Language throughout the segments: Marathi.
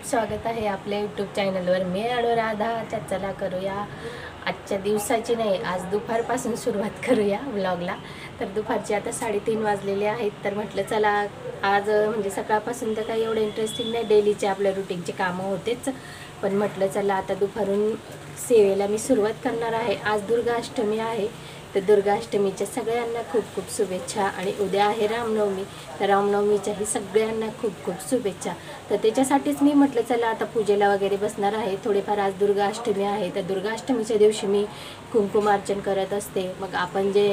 स्वागत आहे आपल्या यूट्यूब चॅनलवर। मी अनुराधा। चला करूया आजच्या दिवसाची नाही, आज दुपारपासून सुरुवात करूया व्लॉगला। तर दुपारचे आता 3:30 वाजलेले आहेत। तर म्हटलं चला आज म्हणजे सकाळपासून तर काही एवढं इंटरेस्टिंग नाही, डेलीचे आपल्या रुटीनचे कामं होतेच, पण म्हटलं चला आता दुपारून सेवेला मी सुरुवात करणार आहे। आज दुर्गा अष्टमी आहे, तर दुर्गा अष्टमीच्या सगळ्यांना खूप खूप शुभेच्छा। आणि उद्या आहे रामनवमी, तर रामनवमीच्याही सगळ्यांना खूप खूप शुभेच्छा। तर त्याच्यासाठीच मी म्हटलं चला आता पूजेला वगैरे बसणार आहे थोडेफार। आज दुर्गा अष्टमी आहे, तर दुर्गा अष्टमीच्या दिवशी मी कुंकुमार्चन करत असते। मग आपण जे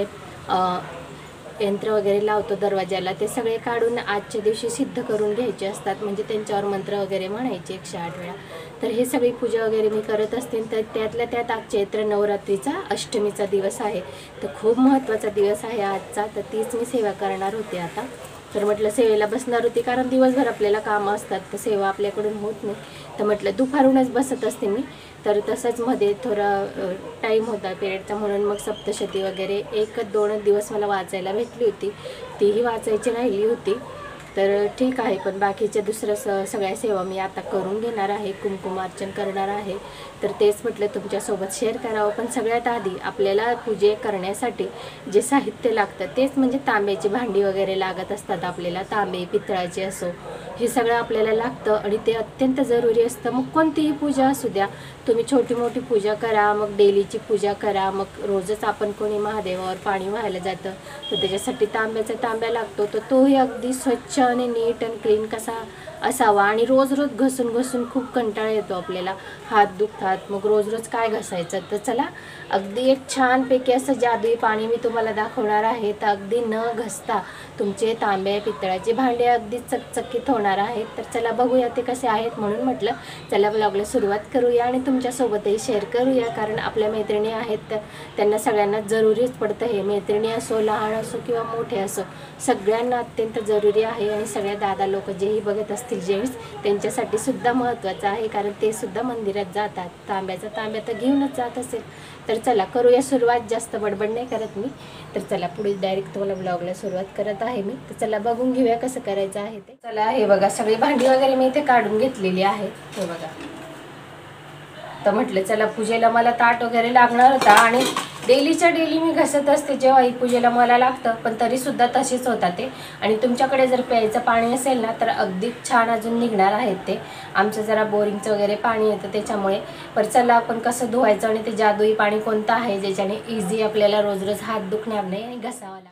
यंत्र वगैरे लावतो दरवाजाला, ते सगळे काढून आजच्या दिवशी सिद्ध करून घ्यायचे असतात, म्हणजे त्यांच्यावर मंत्र वगैरे म्हणायचे 108 वेळा। तर हे सगळी पूजा वगैरे मी करत असते। तर त्यातल्या त्यात आज चैत्र नवरात्रीचा अष्टमीचा दिवस आहे, तर खूप महत्त्वाचा दिवस आहे आजचा। तर तीच मी सेवा करणार होते आता। तर म्हटलं सेवेला बसणार होती, कारण दिवसभर आपल्याला कामं असतात, तर सेवा आपल्याकडून होत नाही। तर म्हटलं दुपारूनच बसत असते मी। तर तसंच मध्ये थोडा टाईम होता पिरियडचा, म्हणून मग सप्तशती वगैरे 1-2 दिवस मला वाचायला भेटली होती, तीही वाचायची राहिली होती। तर ठीक आहे, पण बाकीच्या दुसऱ्या सगळ्या सेवा मी आता करून घेणार आहे, कुंकुमार्चन करणार आहे। तर तेच म्हटलं तुमच्यासोबत शेअर करावं। पण सगळ्यात आधी आपल्याला पूजे करण्यासाठी जे साहित्य लागतं तेच म्हणजे तांब्याची भांडी वगैरे लागत असतात आपल्याला, तांबे पितळाचे असो, हे सगळं आपल्याला लागतं आणि ते अत्यंत जरुरी असतं। मग कोणतीही पूजा असू द्या, तुम्ही छोटी मोठी पूजा करा, मग डेलीची पूजा करा, मग रोजच आपण कोणी महादेवावर पाणी व्हायला जातं, तर त्याच्यासाठी तांब्या लागतो। तर तोही अगदी स्वच्छ आणि नीट आणि क्लीन कसा असावा। आणि रोज रोज घसून घसून खूप कंटाळा येतो आपल्याला, हात दुखतात, मग रोज रोज काय घसायचं। तर चला अगदी एक छानपैकी असं जादुई पाणी मी तुम्हाला दाखवणार आहे। तर अगदी न घसता तुमचे तांबे पितळाचे भांडे अगदी चकचकीत होणार आहेत। तर चला बघूया ते कसे आहेत। म्हणून म्हटलं चला ब्लॉगला सुरुवात करूया आणि तुमच्यासोबतही शेअर करूया, कारण आपल्या मैत्रिणी आहेत तर त्यांना सगळ्यांना जरुरीच पडतं हे। मैत्रिणी असो, लहान असो किंवा मोठे असो, सगळ्यांना अत्यंत जरुरी आहे। आणि सगळ्या दादा लोक जेही बघत असतील जेंट्स, त्यांच्यासाठी सुद्धा महत्त्वाचं आहे, कारण ते सुद्धा मंदिरात जातात, तांब्या तर घेऊनच जात असेल। तर चला करूया सुरुवात, जास्त बडबड नाही करत मी। तर चला पुढे डायरेक्ट तुम्हाला ब्लॉगला सुरुवात करत आहे मी। तर चला बघून घेऊया कसं करायचं आहे ते। चला हे बघा सगळी भांडी वगैरे मी इथे काढून घेतलेली आहे, हे बघा। तर म्हटलं चला पूजेला मला ताट वगैरे लागणार होता, आणि डेलीच्या डेली मी घसत असते जेव्हा ही पूजेला मला लागतं, पण तरीसुद्धा तसेच होतात ते। आणि तुमच्याकडे जर प्यायचं पाणी असेल ना, तर अगदी छान अजून निघणार आहेत ते। आमचं जरा बोरिंगचं वगैरे पाणी येतं त्याच्यामुळे। पण चला आपण कसं धुवायचं आणि ते जादुई पाणी कोणतं आहे ज्याच्याने इझी आपल्याला रोज रोज हात दुखणार नाही आणि घसावा लागेल।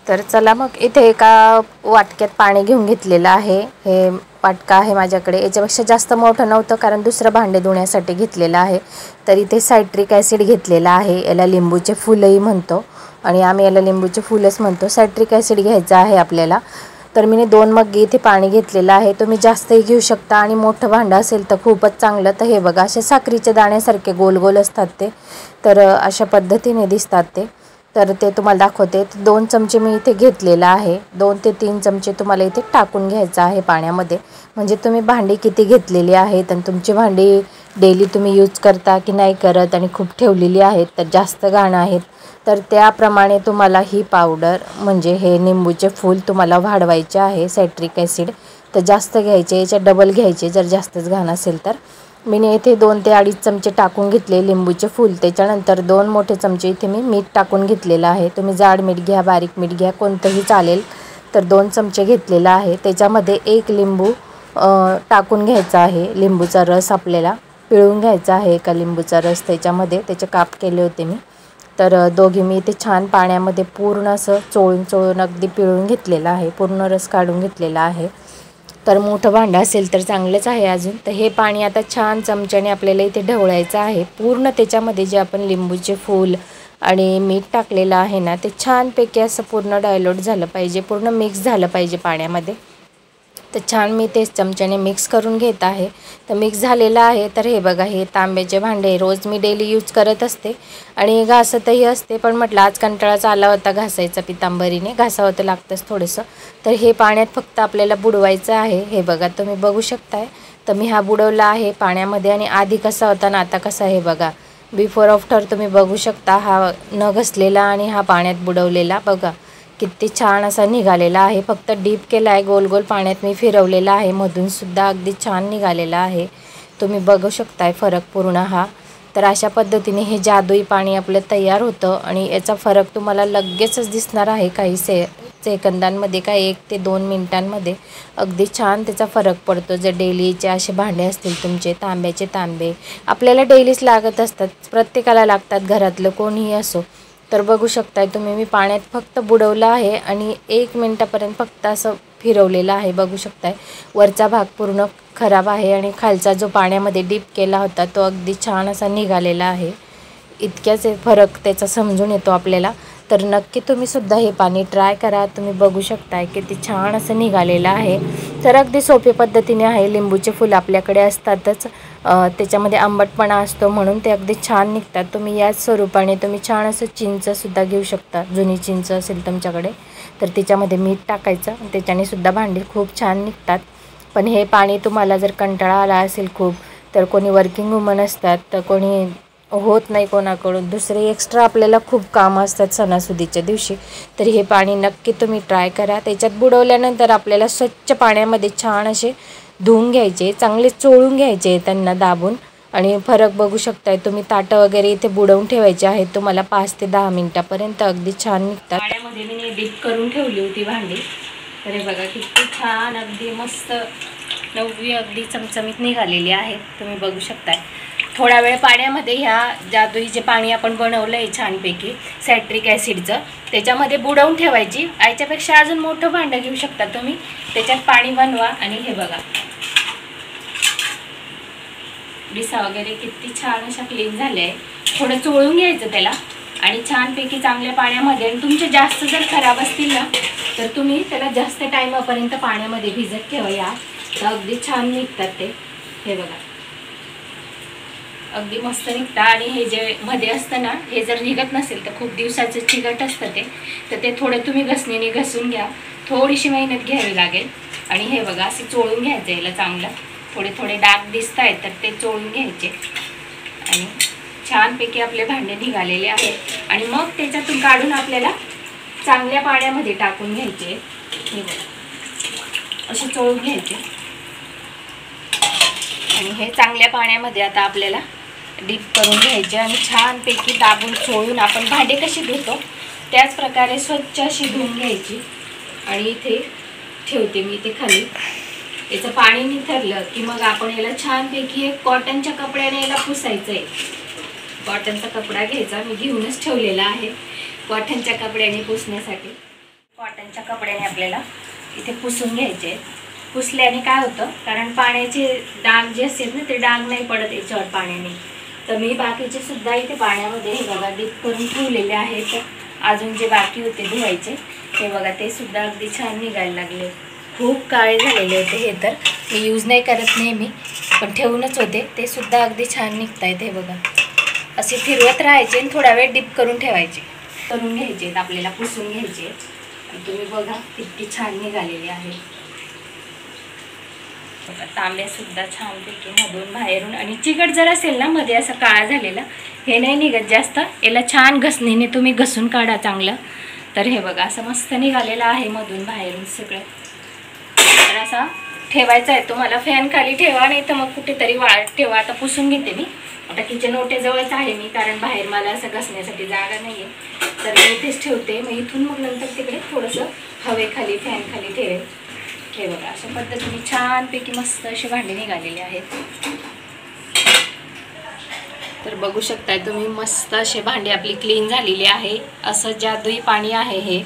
तर चला मग इथे एका वाटक्यात पाणी घेऊन घेतलेलं आहे। हे वाटका आहे माझ्याकडे, याच्यापेक्षा जास्त मोठं नव्हतं, कारण दुसरं भांडे धुण्यासाठी घेतलेलं आहे। तर इथे सायट्रिक ॲसिड घेतलेला आहे, याला लिंबूचे फुलंही म्हणतो, आणि आम्ही याला लिंबूचे फुलंच म्हणतो। सायट्रिक ॲसिड घ्यायचं आहे आपल्याला। तर मी 2 मग्गे इथे पाणी घेतलेलं आहे, तुम्ही जास्तही घेऊ शकता, आणि मोठं भांडं असेल तर खूपच चांगलं। तर हे बघा असे साखरीच्या दाण्यासारखे गोल गोल असतात ते, तर अशा पद्धतीने दिसतात ते। तर ते तुम्हाला दाखवते। 2 चमचे मी इथे घेतलेला आहे, 2 ते 3 चमचे तुम्हाला इथे टाकून घ्यायचं आहे पाण्यामध्ये। म्हणजे तुम्ही भांडी किती घेतलेली आहेत आणि तुमची भांडी डेली तुम्ही यूज करता की नाही करत, आणि खूप ठेवलेली आहेत तर जास्त घाण आहेत, तर त्याप्रमाणे तुम्हाला ही पावडर म्हणजे हे निंबूचे फूल तुम्हाला वाढवायचे आहे। सायट्रिक ॲसिड तर जास्त घ्यायचे, याच्या डबल घ्यायचे जर जास्तच घाण असेल तर। मी इथे 2 ते 2.5 चमचे टाकून घेतले लिंबूचे फूल। त्याच्यानंतर 2 मोठे चमचे इथे मी मीठ टाकून घेतलेलं आहे, तुम्ही जाड मीठ घ्या, बारीक मीठ घ्या, कोणतंही चालेल। तर 2 चमचे घेतलेला आहे। त्याच्यामध्ये 1 लिंबू टाकून घ्यायचा आहे, लिंबूचा रस आपल्याला पिळून घ्यायचा आहे, एका लिंबूचा रस त्याच्यामध्ये, त्याचे काप केले होते मी। तर दोघी मी इथे छान पाण्यामध्ये पूर्ण असं चोळून अगदी पिळून घेतलेलं आहे, पूर्ण रस काढून घेतलेला आहे। तर मोठं भांडं असेल तर चांगलंच आहे अजून। तर हे पाणी आता छान चमच्याने आपल्याला इथे ढवळायचं आहे, पूर्ण त्याच्यामध्ये जे आपण लिंबूचे फूल आणि मीठ टाकलेलं आहे ना, ते छानपैकी असं पूर्ण डायल्यूट झालं पाहिजे, पूर्ण मिक्स झालं पाहिजे पाण्यामध्ये। तर छान मी तेच चमच्याने मिक्स करून घेत आहे। तर मिक्स झालेलं आहे। तर हे बघा हे तांब्याचे भांडे रोज मी डेली यूज करत असते आणि घासतही असते, पण म्हटलं आज कंटाळाच आला होता घासायचा, पितांबरीने घासावं तर लागतंच थोडंसं। तर हे पाण्यात फक्त आपल्याला बुडवायचं आहे, हे बघा तुम्ही बघू शकताय। तर मी हा बुडवला आहे पाण्यामध्ये, आणि आधी कसा होता ना आता कसा, हे बघा बिफोर आफ्टर तुम्ही बघू शकता। हा न घसलेला आणि हा पाण्यात बुडवलेला बघा किती छान असा निघालेला आहे. फक्त डीप केला आहे, गोल गोल पाण्यात मी फिरवलेला आहे, मधूनसुद्धा अगदी छान निघालेला आहे. तुम्ही बघू शकताय फरक पूर्ण हा. तर अशा पद्धतीने हे जादुई पाणी आपलं तयार होतं आणि याचा फरक तुम्हाला लगेचच दिसणार आहे. काही सेकंदांमध्ये, काय 1 ते 2 मिनिटांमध्ये अगदी छान त्याचा फरक पडतो. जर डेलीचे असे भांडे असतील तुमचे, तांब्याचे तांबे आपल्याला डेलीच लागत असतात, प्रत्येकाला लागतात, घरातलं कोणीही असो. तर बघू शकताय तुम्ही, मी पाण्यात फक्त बुडवलं आहे आणि 1 मिनिटापर्यंत फक्त असं फिरवलेलं आहे. बघू शकताय वरचा भाग पूर्ण खराब आहे आणि खालचा जो पाण्यामध्ये डीप केला होता तो अगदी छान असा निघालेला आहे. इतक्याच फरक त्याचा समजून येतो आपल्याला. तर नक्की तुम्ही सुद्धा हे पाणी ट्राय करा. तुम्ही बघू शकताय किती छान असं निघालेलं आहे. तर अगदी सोप्या पद्धतीने आहे. लिंबूचे फुलं आपल्याकडे असतातच, त्याच्यामध्ये आंबटपणा असतो म्हणून ते अगदी छान निघतात. तुम्ही याच स्वरूपाने तुम्ही छान असं चिंचसुद्धा घेऊ शकता. जुनी चिंच असेल तुमच्याकडे तर त्याच्यामध्ये मीठ टाकायचं, त्याच्याने सुद्धा भांडी खूप छान निघतात. पण हे पाणी तुम्हाला जर कंटाळा आला असेल खूप, तर कोणी वर्किंग वुमन असतात, तर कोणी होत नाही कोणाकडून, दुसरे एक्स्ट्रा आपल्याला खूप कामं असतात सणासुदीच्या दिवशी, तर हे पाणी नक्की तुम्ही ट्राय करा. त्याच्यात बुडवल्यानंतर आपल्याला स्वच्छ पाण्यामध्ये छान असे धुवून घ्यायचे, चांगले चोळून घ्यायचे त्यांना दाबून. आणि फरक बघू शकताय तुम्ही. ताटं वगैरे इथे बुडवून ठेवायचे आहेत तुम्हाला 5 ते 10 मिनिटापर्यंत, अगदी छान निघतात. पाण्यामध्ये मी डीप करून ठेवली होती भांडी. तर हे बघा किती छान, अगदी मस्त नववी अगदी चमचमीत निघालेली आहे. तुम्ही बघू शकताय. थोडा वेळ पाण्यामध्ये ह्या जादुई जे पाणी आपण बनवलं आहे छानपैकी सायट्रिक ॲसिडचं, त्याच्यामध्ये बुडवून ठेवायची. याच्यापेक्षा अजून मोठं भांडं घेऊ शकता तुम्ही, त्याच्यात पाणी बनवा. आणि हे बघा डिसा वगैरे किती छान अशा क्लीन झाले आहे. थोडं चोळून घ्यायचं त्याला आणि छानपैकी चांगल्या पाण्यामध्ये. आणि तुमचे जास्त जर खराब असतील ना, तर तुम्ही त्याला जास्त टाईमापर्यंत पाण्यामध्ये भिजत ठेवा. या तर अगदी छान निघतात ते. हे बघा अगदी मस्त निघतात. आणि हे जे मध्ये असतं ना, हे जर निघत नसेल तर खूप दिवसाचं चिकट असतं ते, तर ते थोडं तुम्ही घसणीने घसून घ्या. थोडीशी मेहनत घ्यावी लागेल. आणि हे बघा असं चोळून घ्यायचं याला चांगलं. थोडे थोडे डाग दिसत आहेत तर ते चोळून घ्यायचे. आणि छानपैकी आपले भांडे निघालेले आहेत. आणि मग त्याच्यातून काढून आपल्याला चांगल्या पाण्यामध्ये टाकून घ्यायचे. हे बघा असे चोळून घ्यायचे. आणि हे चांगल्या पाण्यामध्ये आता आपल्याला डीप करून घ्यायचे आणि छानपैकी दाबून चोळून आपण भांडे कशी धुतो त्याच प्रकारे स्वच्छ अशी धुवून घ्यायची. आणि इथे ठेवते मी ते खाली. याचं पाणी निथरलं की मग आपण याला छानपैकी एक कॉटनच्या कपड्याने याला पुसायचं आहे. कॉटनचा कपडा घ्यायचा, मी घेऊनच ठेवलेला आहे कॉटनच्या कपड्याने पुसण्यासाठी. कॉटनच्या कपड्याने आपल्याला इथे पुसून घ्यायचे. पुसल्याने काय होतं, कारण पाण्याचे डाग जे असतील ना ते डाग नाही पडत याच्यावर पाण्याने. तर मी बाकीचे सुद्धा इथे पाण्यामध्ये हे बघा डीप करून ठेवलेले आहेत. अजून जे बाकी होते धुवायचे हे बघा ते सुद्धा अगदी छान निघायला लागले. खूप काळे झालेले होते हे, तर मी यूज नाही करत नेहमी, पण ठेवूनच होते. ते सुद्धा अगदी छान निघत आहेत. हे बघा असे फिरवत राहायचे आणि थोडा वेळ डीप करून ठेवायचे. करून घ्यायचे आपल्याला, पुसून घ्यायचे. आणि तुम्ही बघा किती छान निघालेले आहे. बघा तांब्यासुद्धा छानपैकी मधून बाहेरून. आणि चिकट जर असेल ना मध्ये असं काळा झालेला, हे नाही निघत जास्त. याला छान घसणीने तुम्ही घसून काढा चांगलं. तर हे बघा असं मस्त निघालेलं आहे मधून बाहेरून सगळं. तर असा ठेवायचा आहे तुम्हाला. फॅन खाली ठेवा, नाही तर मग कुठेतरी वाळत ठेवा. आता पुसून घेते मी. आता किचन ओट्याजवळच आहे मी, कारण बाहेर मला असं घसण्यासाठी जागा नाही आहे. तर मी इथेच ठेवते. मग इथून मग नंतर तिकडे थोडंसं हवेखाली फॅन खाली ठेवेल. हे बघा अशा पद्धतीने छानपैकी मस्त असे भांडे निघालेले आहेत. तर बघू शकताय तुम्ही मस्त असे भांडे आपली क्लीन झालेली आहे. असं जादुई पाणी आहे हे.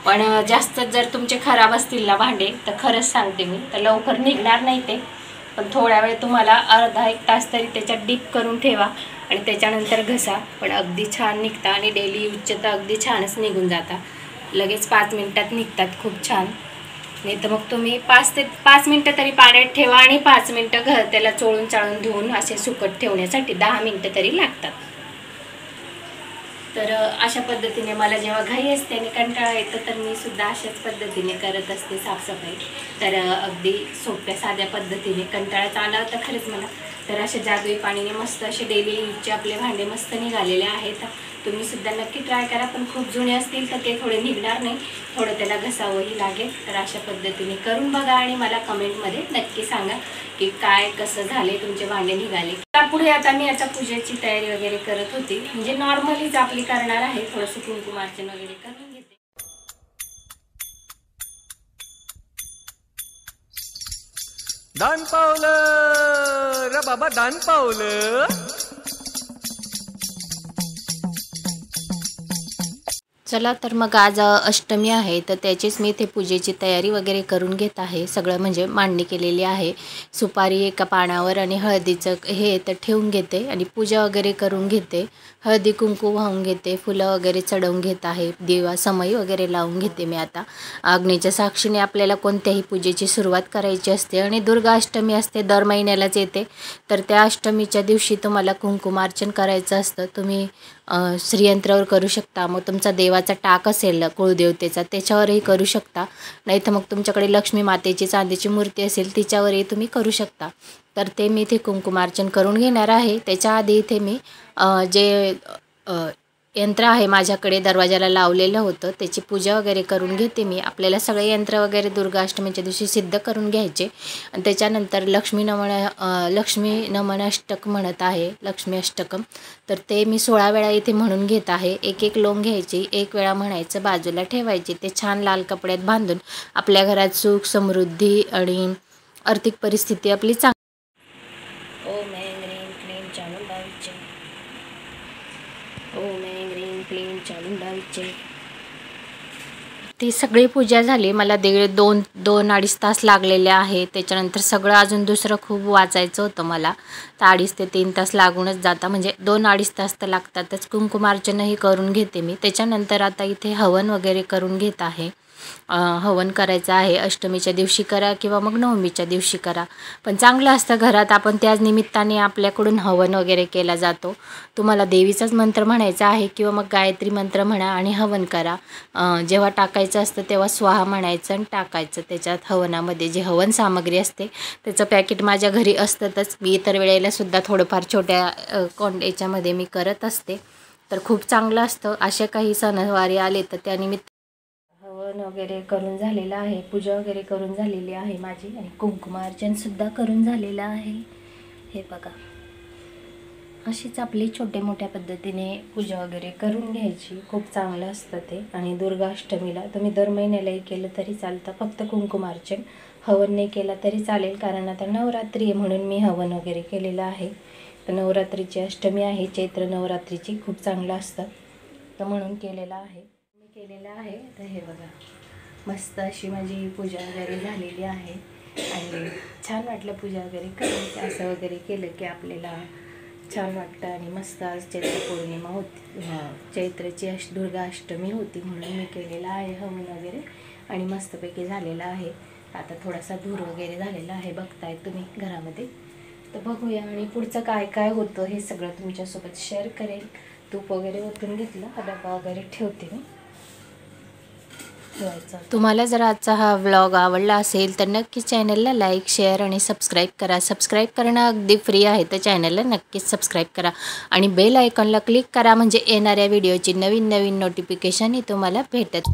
पण जास्त जर तुमचे खराब असतील ना भांडे, तर खरंच सांगते मी, तर लवकर निघणार नाही ते. पण थोड्या वेळ तुम्हाला अर्धा 1 तास तरी त्याच्यात डीप करून ठेवा आणि त्याच्यानंतर घसा. पण अगदी छान निघता आणि डेली यूजचे तर अगदी छानच निघून जाता. लगेच 5 मिनिटात निघतात खूप छान. नाही तर मग तुम्ही 5 मिनिटं तरी पाण्यात ठेवा आणि 5 मिनिटं त्याला चोळून चाळून धुवून असे सुकट ठेवण्यासाठी 10 मिनिटं तरी लागतात. तर अशा पद्धतीने मला जेव्हा घाई असते आणि कंटाळा येतो तर मी सुद्धा अशाच पद्धतीने करत असते साफसफाई. तर अगदी सोप्या साध्या पद्धतीने. कंटाळाच आला तर खरंच मला, तर अशा जादुई पाणीने मस्त असे डेली यूजचे आपले भांडे मस्त निघालेले आहेत. तुम्ही सुद्धा नक्की ट्राय करा. पण खूप जुने असतील तर ते थोडे निघणार नाही, थोडं त्याला घसावंही लागेल. तर अशा पद्धतीने करून बघा आणि मला कमेंटमध्ये नक्की सांगा की काय कसं झाले, तुमचे भांडे निघाले. त्यापुढे आता मी आता पूजेची तयारी वगैरे करत होती, म्हणजे नॉर्मलीच आपली करणार आहे. थोडंसं कुंकुमार्चन वगैरे करून घेते. दान पावलं रे बाबा, दान पावलं. चला तर मग आज अष्टमी आहे, तर त्याचीच मी इथे पूजेची तयारी वगैरे करून घेत आहे. सगळं म्हणजे मांडणी केलेली आहे. सुपारी एका पानावर आणि हळदीचं हे तर ठेवून घेते आणि पूजा वगैरे करून घेते. हळदी कुंकू वाहून घेते, फुलं वगैरे चढवून घेत आहे. दिवा समई वगैरे लावून घेते मी आता. अग्नीच्या साक्षीने आपल्याला कोणत्याही पूजेची सुरुवात करायची असते आणि दुर्गा अष्टमी असते, दर महिन्यालाच येते. तर त्या अष्टमीच्या दिवशी तुम्हाला कुंकुमार्चन करायचं असतं. तुम्ही श्रीयंत्रावर करू शकता, मग तुमचा देवाचा टाक असेल कुळदेवतेचा त्याच्यावरही करू शकता, नाही तर मग तुमच्याकडे लक्ष्मी मातेची चांदीची मूर्ती असेल तिच्यावरही तुम्ही करू शकता. तर ते मी इथे कुंकुमार्चन करून घेणार आहे. त्याच्या आधी इथे मी जे यंत्र आहे माझ्याकडे दरवाजाला लावलेलं होतं त्याची पूजा वगैरे करून घेते मी. आपल्याला सगळे यंत्र वगैरे दुर्गा अष्टमीच्या दिवशी सिद्ध करून घ्यायचे आणि त्याच्यानंतर लक्ष्मी नमन अष्टक म्हणत आहे, लक्ष्मी अष्टकम. तर ते मी 16 वेळा इथे म्हणून घेत आहे. एक लोंग घ्यायची, 1 वेळा म्हणायचं, बाजूला ठेवायची. ते छान लाल कपड्यात बांधून आपल्या घरात सुख समृद्धी आणि आर्थिक परिस्थिती आपली चांगली. ओम ऐं ह्रीं क्लीं चामुंडाविचे, ओम ऐं ह्रीं क्लीं चामुंडाविचे. ती सगळी पूजा झाली. मला 2-2.5 तास लागलेले आहे. त्याच्यानंतर सगळं अजून दुसरं खूप वाचायचं होतं मला, तर 2.5 ते 3 तास लागूनच जाता, म्हणजे 2-2.5 तास तर लागतातच. कुंकुमार्चनही करून घेते मी. त्याच्यानंतर आता इथे हवन वगैरे करून घेत आहे. हवन करायचं आहे. अष्टमीच्या दिवशी करा किंवा मग नवमीच्या दिवशी करा, पण चांगलं असतं घरात आपण त्याच निमित्ताने आपल्याकडून हवन वगैरे केला जातो. तुम्हाला देवीचाच मंत्र म्हणायचा आहे किंवा मग गायत्री मंत्र म्हणा आणि हवन करा. जेव्हा टाकायचं असतं तेव्हा स्वाहा म्हणायचं आणि टाकायचं त्याच्यात हवनामध्ये. जे हवन सामग्री असते त्याचं पॅकेट माझ्या घरी असतंच. मी इतर वेळेलासुद्धा थोडंफार छोट्या याच्यामध्ये मी करत असते. तर खूप चांगलं असतं. असे काही सणवारी आले तर त्यानिमित्त हवन वगैरे करून झालेलं आहे, पूजा वगैरे करून झालेली आहे माझी आणि कुंकुमार्चनसुद्धा करून झालेलं आहे. हे बघा, अशीच आपली छोटे मोठ्या पद्धतीने पूजा वगैरे करून घ्यायची. खूप चांगलं असतं ते. आणि दुर्गा अष्टमीला तुम्ही दर महिन्यालाही केलं तरी चालतं, फक्त कुंकुमार्चन हवन नाही केला तरी चालेल, कारण आता नवरात्री आहे म्हणून मी हवन वगैरे केलेलं आहे. तर नवरात्रीची अष्टमी आहे, चैत्र नवरात्रीची, खूप चांगलं असतं तर म्हणून केलेलं आहे केलेलं आहे. तर हे बघा, मस्त अशी माझी पूजा वगैरे झालेली आहे आणि छान वाटलं पूजा वगैरे करून. असं वगैरे केलं की आपल्याला छान वाटतं. आणि मस्त आज चैत्र पौर्णिमा होती, चैत्राची दुर्गा अष्टमी होती म्हणून मी केलेलं आहे हवन वगैरे आणि मस्तपैकी झालेलं आहे. आता थोडासा धूर वगैरे झालेला आहे, बघताय तुम्ही घरामध्ये. तर बघूया आणि पुढचं काय काय होतं हे सगळं तुमच्यासोबत शेअर करेल. तूप वगैरे ओतून घेतलं, डबा वगैरे ठेवते मी. तुम्हाला जर आजचा हा व्लॉग आवडला असेल तर नक्की चॅनलला लाईक, शेअर आणि सबस्क्राईब करा. सबस्क्राईब करणं अगदी फ्री आहे, तर चॅनलला नक्कीच सबस्क्राईब करा आणि बेल आयकॉनला क्लिक करा, म्हणजे येणाऱ्या व्हिडिओची नवीन नोटिफिकेशन ही तुम्हाला भेटत